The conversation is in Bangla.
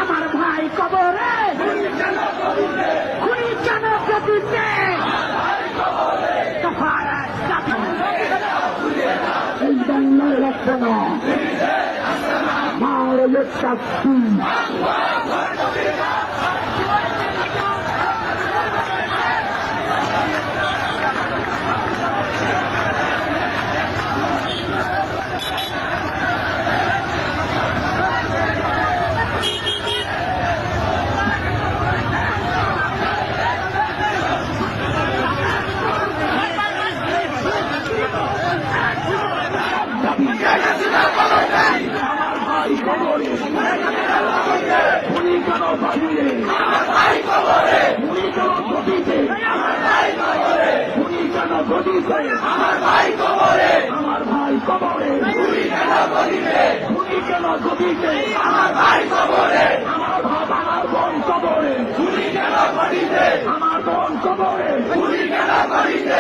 আমার ভাই কবরে খুনি কেন গতিতে এই বাংলার রক্ষণা মায়ের শাস্তি আমার ভাই কবরে, আমার ভাই কবরে তুমি কেন গদিতে, খুনি কেন গতিতে আমার ভাই কবরে, আমার ভাব আমার বোন কবরে তুমি কেন গদিতে, আমার বোন কবরে তুমি কেন গদিতে,